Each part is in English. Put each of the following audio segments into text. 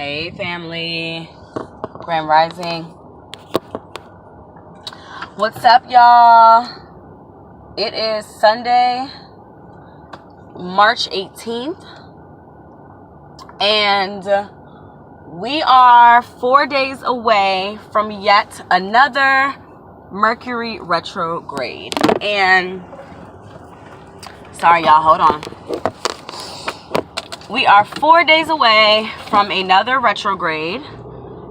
Hey family, Grand Rising. What's up, y'all? It is Sunday, March 18th, and we are 4 days away from yet another Mercury retrograde. And sorry, y'all, hold on. We are 4 days away from another retrograde,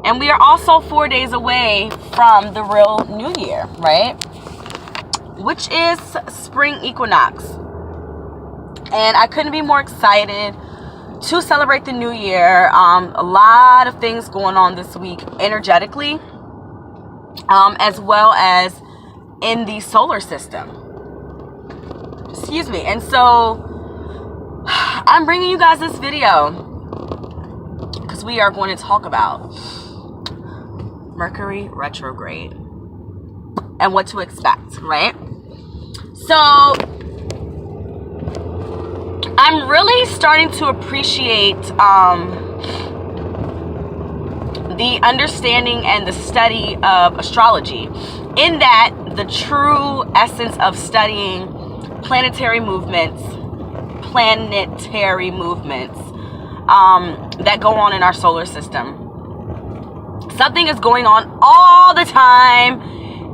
and we are also 4 days away from the real new year, right? Which is spring equinox. And I couldn't be more excited to celebrate the new year. A lot of things going on this week energetically, as well as in the solar system. Excuse me. And so I'm bringing you guys this video because we are going to talk about Mercury retrograde and what to expect, right? So I'm really starting to appreciate the understanding and the study of astrology, in that the true essence of studying planetary movements that go on in our solar system. Something is going on all the time,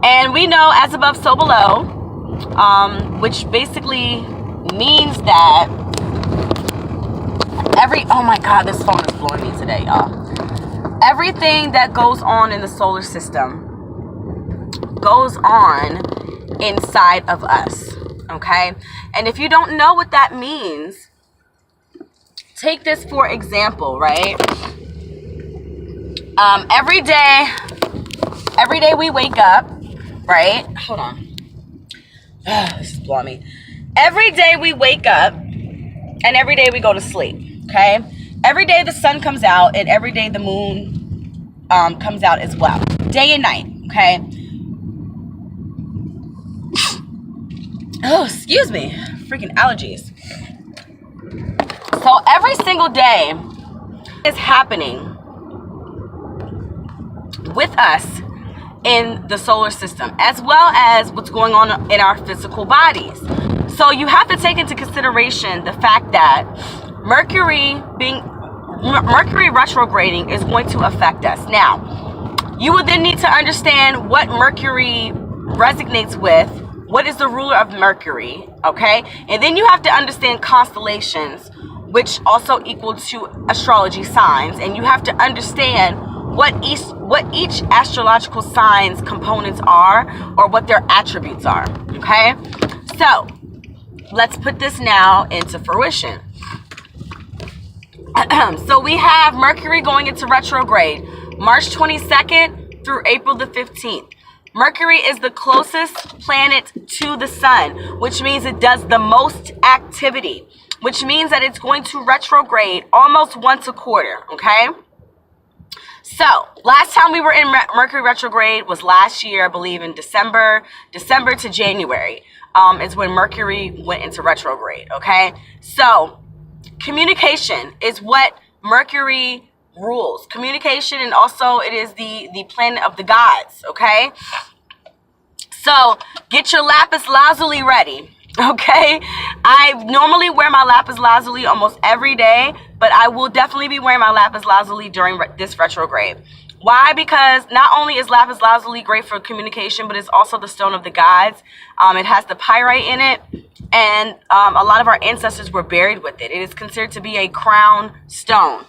and we know as above so below, which basically means that oh my god, this phone is blowing me today, y'all. Everything that goes on in the solar system goes on inside of us. Okay, and if you don't know what that means, take this for example, right? Every day we wake up, right? Hold on. This is blowing me. Every day we wake up, and every day we go to sleep. Okay, every day the sun comes out, and every day the moon comes out as well, day and night. Okay. Oh, excuse me, freaking allergies. So every single day is happening with us in the solar system, as well as what's going on in our physical bodies. So you have to take into consideration the fact that Mercury retrograding is going to affect us. Now, you will then need to understand what Mercury resonates with. What is the ruler of Mercury, okay? And then you have to understand constellations, which also equal to astrology signs. And you have to understand what each astrological sign's components are, or what their attributes are, okay? So, let's put this now into fruition. So we have Mercury going into retrograde, March 22nd through April the 15th. Mercury is the closest planet to the sun, which means it does the most activity, which means that it's going to retrograde almost once a quarter, okay? So, last time we were in Mercury retrograde was last year, I believe in December to January, is when Mercury went into retrograde, okay? So, communication is what Mercury rules. Communication, and also it is the planet of the gods, okay? So get your lapis lazuli ready, okay? I normally wear my lapis lazuli almost every day, but I will definitely be wearing my lapis lazuli during this retrograde. Why? Because not only is lapis lazuli great for communication, but it's also the stone of the gods. It has the pyrite in it, and a lot of our ancestors were buried with it. It is considered to be a crown stone.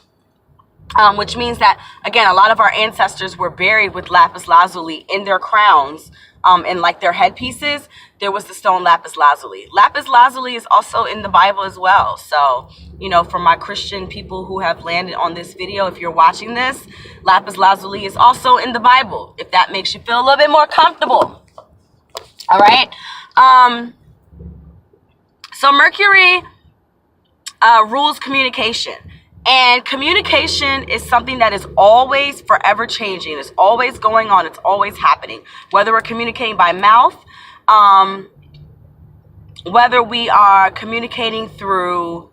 Which means that, again, a lot of our ancestors were buried with lapis lazuli in their crowns, in like their headpieces. There was the stone lapis lazuli. Lapis lazuli is also in the Bible as well. So, you know, for my Christian people who have landed on this video, if you're watching this, lapis lazuli is also in the Bible, if that makes you feel a little bit more comfortable. All right. So Mercury rules communication. And communication is something that is always forever changing. It's always going on. It's always happening. Whether we're communicating by mouth, whether we are communicating through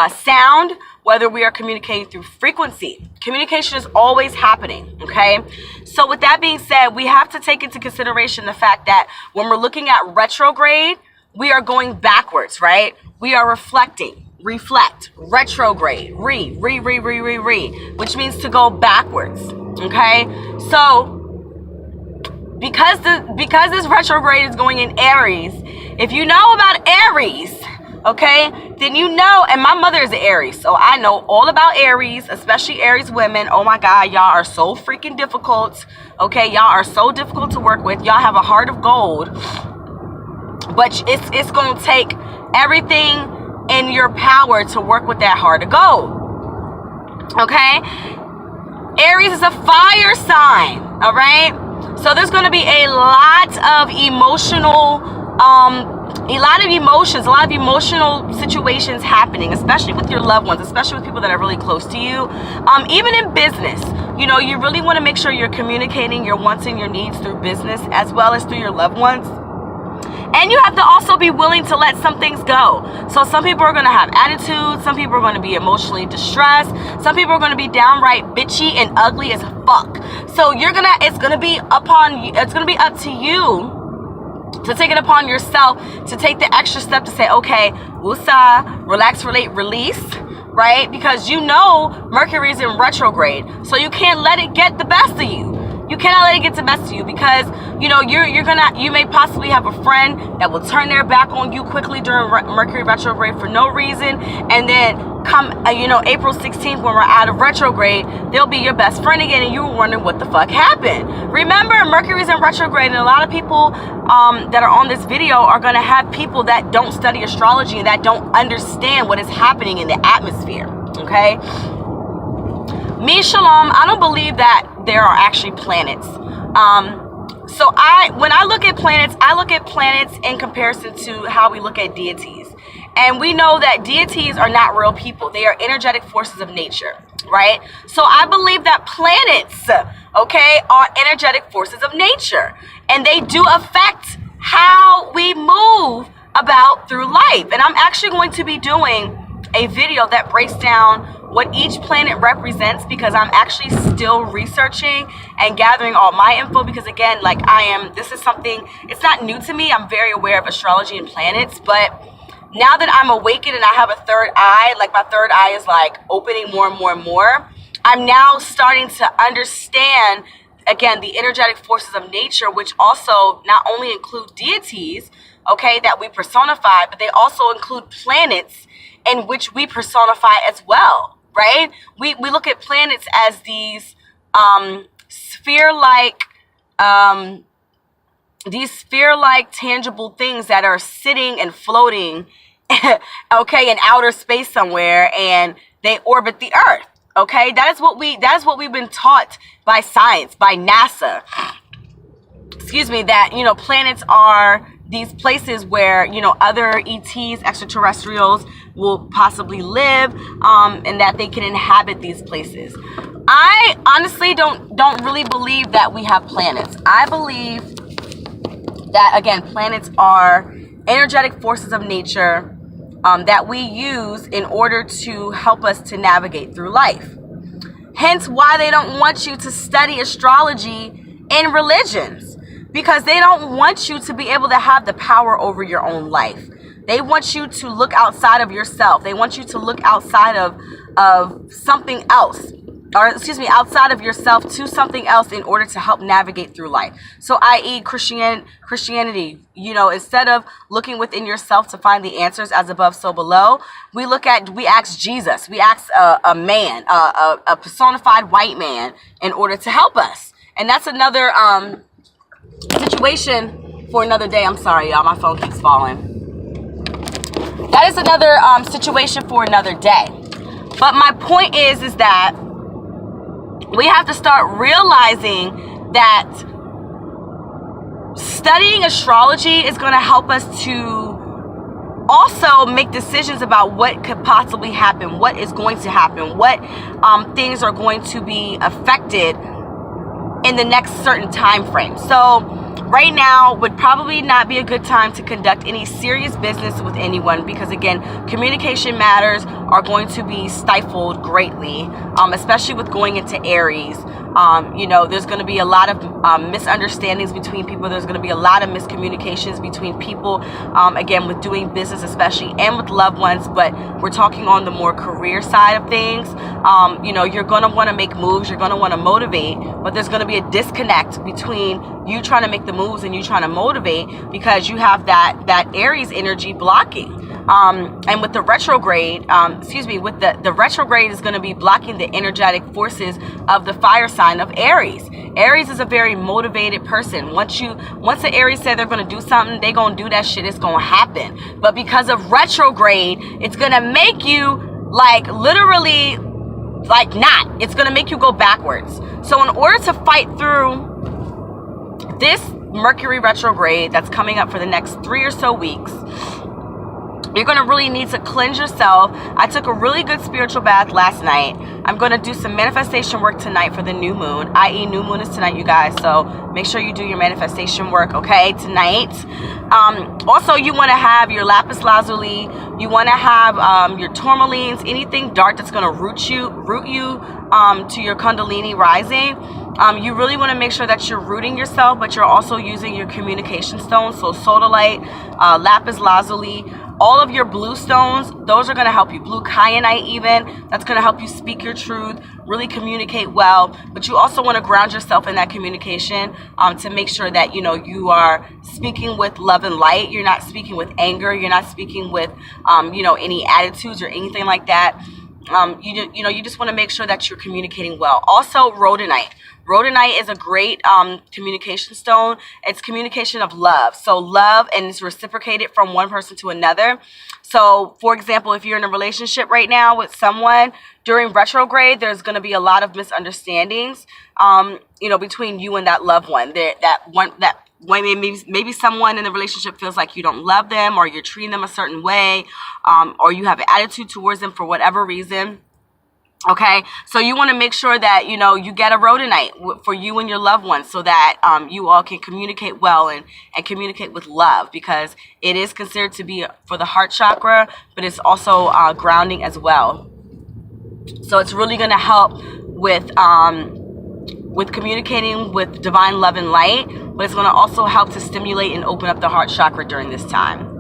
sound, whether we are communicating through frequency. Communication is always happening, okay? So with that being said, we have to take into consideration the fact that when we're looking at retrograde, we are going backwards, right? We are reflecting. Reflect, retrograde, which means to go backwards, okay? So because this retrograde is going in Aries, if you know about Aries, okay, then you know, and my mother is an Aries, so I know all about Aries, especially Aries women. Oh my God, y'all are so freaking difficult, okay? Y'all are so difficult to work with. Y'all have a heart of gold, but it's going to take everything in your power to work with that heart of gold, okay? Aries is a fire sign, all right? So there's going to be a lot of emotional, a lot of emotional situations happening, especially with your loved ones, especially with people that are really close to you. Even in business, you know, you really want to make sure you're communicating your wants and your needs through business as well as through your loved ones. And you have to also be willing to let some things go. So some people are going to have attitudes. Some people are going to be emotionally distressed. Some people are going to be downright bitchy and ugly as fuck. So it's going to be up to you to take it upon yourself to take the extra step to say, okay, woosah, relax, relate, release, right? Because you know Mercury is in retrograde. So you can't let it get the best of you. You cannot let it get the best of you because, you know, you may possibly have a friend that will turn their back on you quickly during Mercury retrograde for no reason. And then come, April 16th when we're out of retrograde, they'll be your best friend again and you were wondering what the fuck happened. Remember, Mercury's in retrograde and a lot of people that are on this video are going to have people that don't study astrology and that don't understand what is happening in the atmosphere, okay? Me, Shalom, I don't believe that there are actually planets. So when I look at planets in comparison to how we look at deities. And we know that deities are not real people. They are energetic forces of nature, right? So I believe that planets, okay, are energetic forces of nature. And they do affect how we move about through life. And I'm actually going to be doing a video that breaks down what each planet represents because I'm actually still researching and gathering all my info because again, this is something, it's not new to me. I'm very aware of astrology and planets, but now that I'm awakened and I have a third eye, like my third eye is like opening more and more and more, I'm now starting to understand, again, the energetic forces of nature, which also not only include deities, okay, that we personify, but they also include planets in which we personify as well. Right? We look at planets as these sphere-like tangible things that are sitting and floating, okay, in outer space somewhere, and they orbit the Earth. Okay, that is what we've been taught by science, by NASA. Excuse me, that planets are these places where other ETs, extraterrestrials, will possibly live, and that they can inhabit these places. I honestly don't really believe that we have planets. I believe that again, planets are energetic forces of nature that we use in order to help us to navigate through life. Hence why they don't want you to study astrology in religions. Because they don't want you to be able to have the power over your own life. They want you to look outside of yourself. They want you to look outside of something else. Outside of yourself to something else in order to help navigate through life. So i.e. Christianity, instead of looking within yourself to find the answers as above, so below, we ask Jesus. We ask a man, a personified white man in order to help us. And that's another... situation for another day. I'm sorry, y'all. My phone keeps falling. That is another situation for another day. But my point is that we have to start realizing that studying astrology is going to help us to also make decisions about what could possibly happen, what is going to happen, what things are going to be affected in the next certain time frame. So right now would probably not be a good time to conduct any serious business with anyone, because again, communication matters are going to be stifled greatly, especially with going into Aries. You know, there's going to be a lot of misunderstandings between people. There's going to be a lot of miscommunications between people, again, with doing business especially, and with loved ones. But we're talking on the more career side of things. You know, you're going to want to make moves. You're going to want to motivate, but there's going to be a disconnect between you trying to make the moves and you trying to motivate, because you have that Aries energy blocking. And with the retrograde, with the retrograde is going to be blocking the energetic forces of the fire sign of Aries. Aries is a very motivated person. Once the Aries say they're going to do something, they're going to do that shit. It's going to happen. But because of retrograde, it's going to make you like literally like not. It's going to make you go backwards. So in order to fight through this Mercury retrograde that's coming up for the next 3 or so weeks, you're going to really need to cleanse yourself. I took a really good spiritual bath last night. I'm going to do some manifestation work tonight for the new moon, i.e. new moon is tonight, you guys. So make sure you do your manifestation work, okay, tonight. Also, you want to have your lapis lazuli. You want to have your tourmalines, anything dark that's going to root you to your kundalini rising. You really want to make sure that you're rooting yourself, but you're also using your communication stones. So sodalite, lapis lazuli, all of your blue stones, those are going to help you. Blue kyanite even, that's going to help you speak your truth, really communicate well. But you also want to ground yourself in that communication to make sure that, you know, you are speaking with love and light. You're not speaking with anger. You're not speaking with, you know, any attitudes or anything like that. You just want to make sure that you're communicating well. Also, rhodonite. Rhodonite is a great communication stone. It's communication of love. So love, and it's reciprocated from one person to another. So, for example, if you're in a relationship right now with someone during retrograde, there's going to be a lot of misunderstandings, you know, between you and that loved one. Maybe someone in the relationship feels like you don't love them, or you're treating them a certain way, or you have an attitude towards them for whatever reason. Okay, so you want to make sure that, you know, you get a rhodonite for you and your loved ones, so that you all can communicate well and communicate with love, because it is considered to be for the heart chakra, but it's also grounding as well. So it's really going to help with communicating with divine love and light, but it's going to also help to stimulate and open up the heart chakra during this time.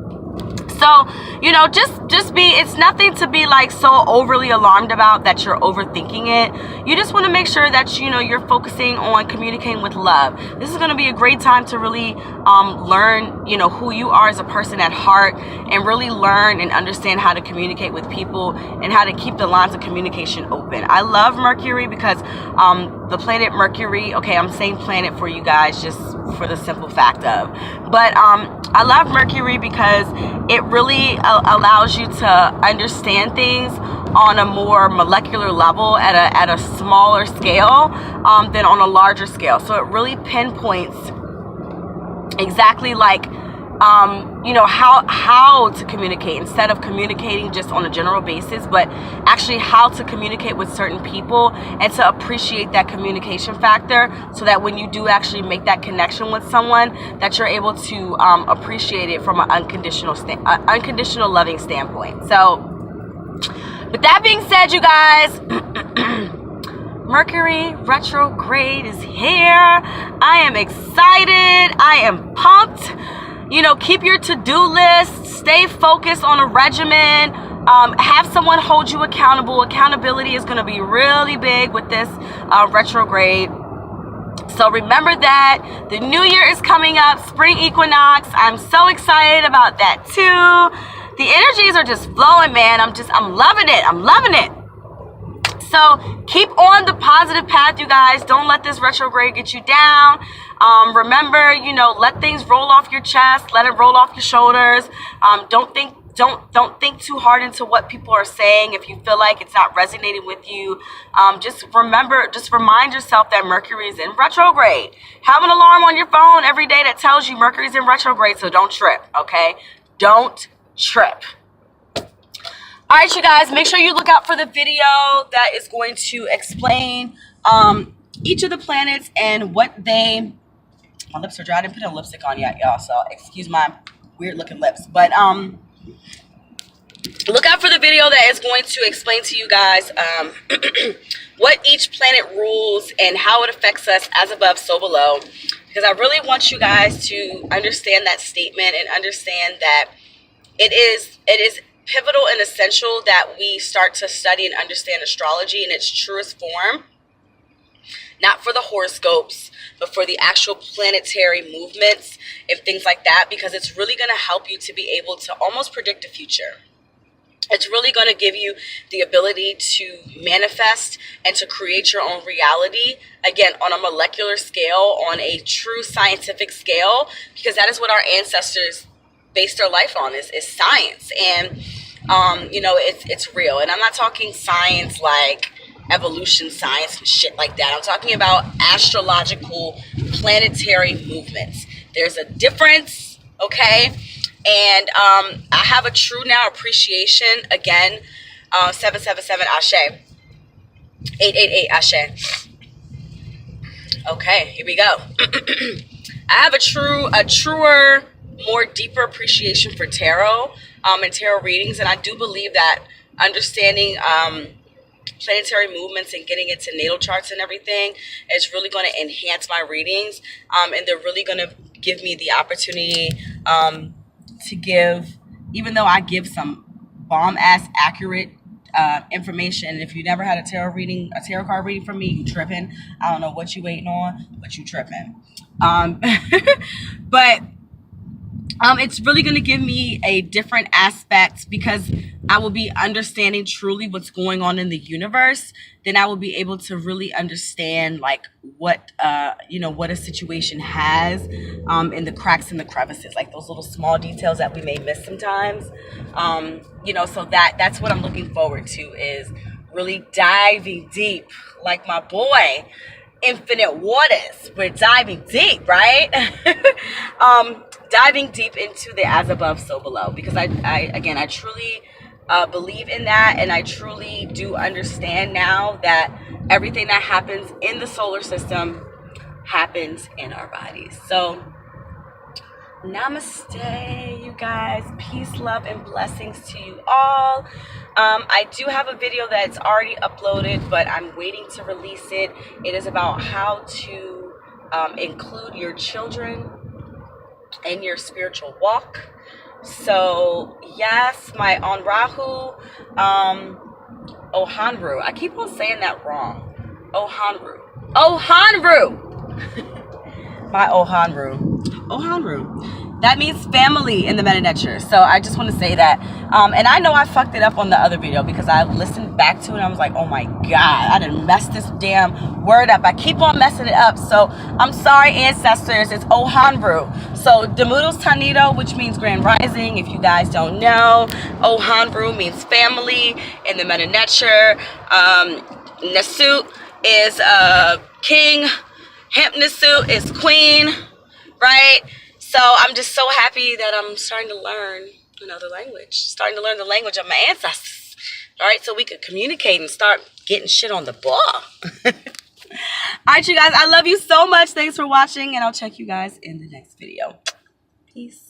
So, you know, just be, it's nothing to be like so overly alarmed about that you're overthinking it. You just want to make sure that, you know, you're focusing on communicating with love. This is going to be a great time to really learn, you know, who you are as a person at heart, and really learn and understand how to communicate with people and how to keep the lines of communication open. I love Mercury because the planet Mercury, okay, I'm saying planet for you guys just for the simple fact of, but I love Mercury because it really allows you to understand things on a more molecular level, at a smaller scale than on a larger scale. So it really pinpoints exactly like you know, how to communicate, instead of communicating just on a general basis, but actually how to communicate with certain people and to appreciate that communication factor, so that when you do actually make that connection with someone, that you're able to appreciate it from an unconditional loving standpoint. So with that being said, you guys, Mercury retrograde is here. I am excited. I am pumped. You know, keep your to-do list, stay focused on a regimen, have someone hold you accountable. Accountability is going to be really big with this retrograde. So remember that. The new year is coming up, spring equinox. I'm so excited about that too. The energies are just flowing, man. I'm loving it. I'm loving it. So keep on the positive path, you guys. Don't let this retrograde get you down. Remember, you know, let things roll off your chest. Let it roll off your shoulders. Don't think too hard into what people are saying. If you feel like it's not resonating with you, just remind yourself that Mercury is in retrograde. Have an alarm on your phone every day that tells you Mercury's in retrograde, so don't trip, okay? Don't trip. All right, you guys, make sure you look out for the video that is going to explain each of the planets and what they, my lips are dry. I didn't put a lipstick on yet, y'all, so excuse my weird looking lips. But look out for the video that is going to explain to you guys what each planet rules and how it affects us as above, so below. Because I really want you guys to understand that statement and understand that it is pivotal and essential that we start to study and understand astrology in its truest form. Not for the horoscopes, but for the actual planetary movements and things like that, because it's really going to help you to be able to almost predict the future. It's really going to give you the ability to manifest and to create your own reality, again, on a molecular scale, on a true scientific scale, because that is what our ancestors based their life on, is science. And, you know, it's real. And I'm not talking science like evolution science and shit like that. I'm talking about astrological planetary movements. There's a difference, okay? And I have a true now appreciation, again, 777 Ashe, 888 Ashe. Okay, here we go. I have a truer, more deeper appreciation for tarot and tarot readings, and I do believe that understanding planetary movements and getting into natal charts and everything is really going to enhance my readings, and they're really going to give me the opportunity to give, even though I give some bomb-ass accurate information. If you never had a tarot card reading from me, you tripping. I don't know what you waiting on, but you tripping. But it's really going to give me a different aspect, because I will be understanding truly what's going on in the universe. Then I will be able to really understand like what what a situation has in the cracks and the crevices, like those little small details that we may miss sometimes. So that's what I'm looking forward to, is really diving deep, like my boy Infinite Waters. We're diving deep, right? Diving deep into the as above, so below, because I truly believe in that, and I truly do understand now that everything that happens in the solar system happens in our bodies. So namaste, you guys. Peace, love, and blessings to you all. I do have a video that's already uploaded, but I'm waiting to release it. It is about how to include your children in your spiritual walk. So yes, my on Rahu, Ohanru. I keep on saying that wrong. Ohanru. My Ohanru. That means family in the meta nature. So I just want to say that. And I know I fucked it up on the other video, because I listened back to it and I was like, oh my God, I done messed this damn word up. I keep on messing it up. So I'm sorry, ancestors. It's Ohanru. So Demudo's Tanito, which means grand rising. If you guys don't know, Ohanru means family in the meta nature. Nasut is king. Hemp Nasut is queen, right? So I'm just so happy that I'm starting to learn another language, starting to learn the language of my ancestors, all right? So we could communicate and start getting shit on the ball. All right, you guys, I love you so much. Thanks for watching, and I'll check you guys in the next video. Peace.